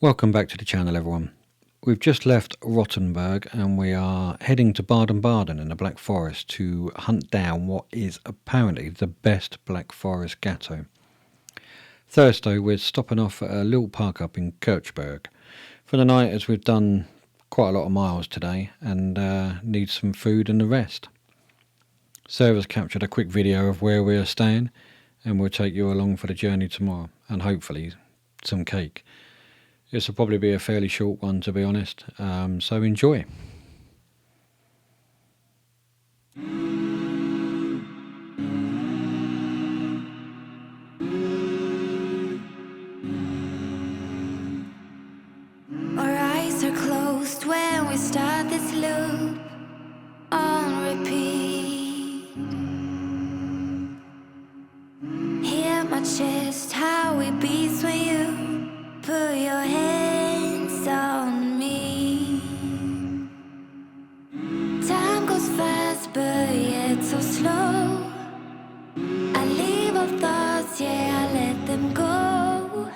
Welcome back to the channel, everyone. We've just left Rottenburg and we are heading to Baden Baden in the Black Forest to hunt down what is apparently the best Black Forest Gateau. Thursday we're stopping off at a little park up in Kirchberg for the night, as we've done quite a lot of miles today and need some food and the rest. Sarah's captured a quick video of where we are staying and we'll take you along for the journey tomorrow, and hopefully some cake. This will probably be a fairly short one, to be honest, so enjoy. Our eyes are closed when we start this loop on repeat. Hear my chest, how it beats when you put your hands on me. Time goes fast, but yet so slow. I leave all thoughts, yeah, I let them go.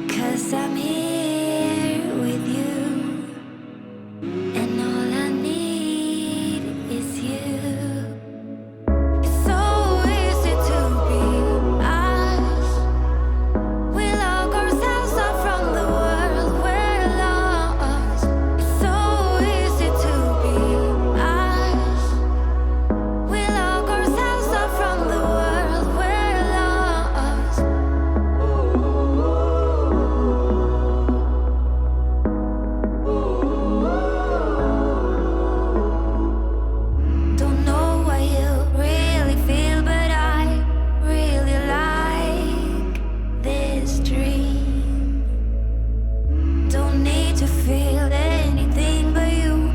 'Cause I'm here with you, and all I need is you. It's so easy to be us. We lock ourselves up from the world we're lost. It's so easy to be us. We lock ourselves up from the world we're lost. Don't know what you really feel, but I really like this dream. Don't need to feel anything but you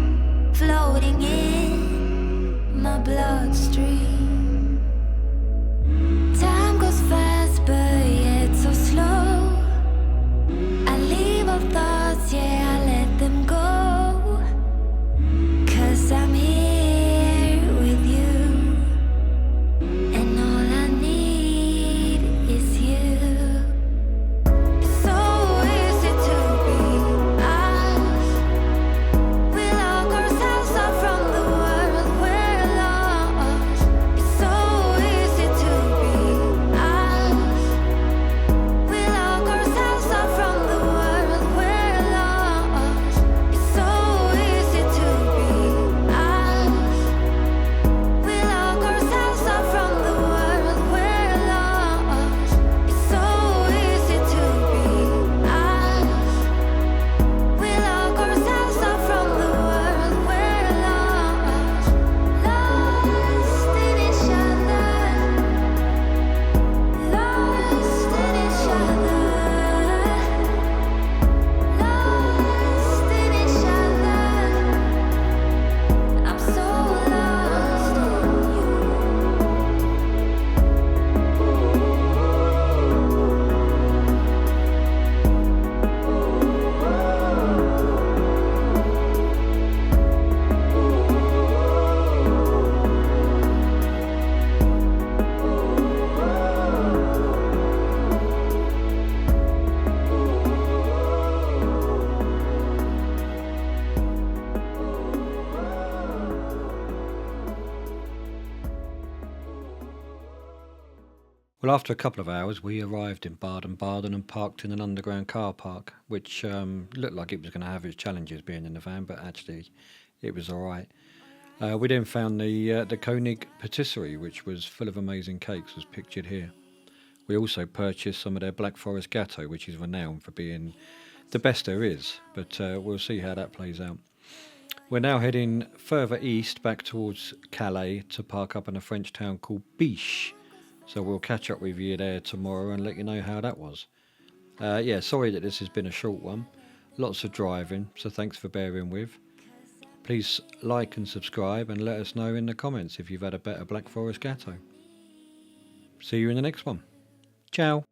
floating in my bloodstream. Time goes fast, but yet so slow. I leave all thoughts, yeah, I let them go. 'Cause I'm here with you, and all I need is you. It's so easy to be us. We lock ourselves up from the world we're lost. It's so easy to be us. We lock ourselves up from the world we're lost. It's so easy to be us. We lock ourselves up from the world we're lost. It's so easy to be us. We lock ourselves up from the world we're lost. Lost in each other. Lost in each other. Lost in each other. I'm so lost in you. Well, after a couple of hours, we arrived in Baden Baden and parked in an underground car park, which looked like it was going to have its challenges being in the van, but actually it was all right. We then found the Koenig patisserie, which was full of amazing cakes, as pictured here. We also purchased some of their Black Forest Gateau, which is renowned for being the best there is, but we'll see how that plays out. We're now heading further east back towards Calais to park up in a French town called Biche. So we'll catch up with you there tomorrow and let you know how that was. Yeah, sorry that this has been a short one. Lots of driving, so thanks for bearing with. Please like and subscribe and let us know in the comments if you've had a better Black Forest Gateau. See you in the next one. Ciao.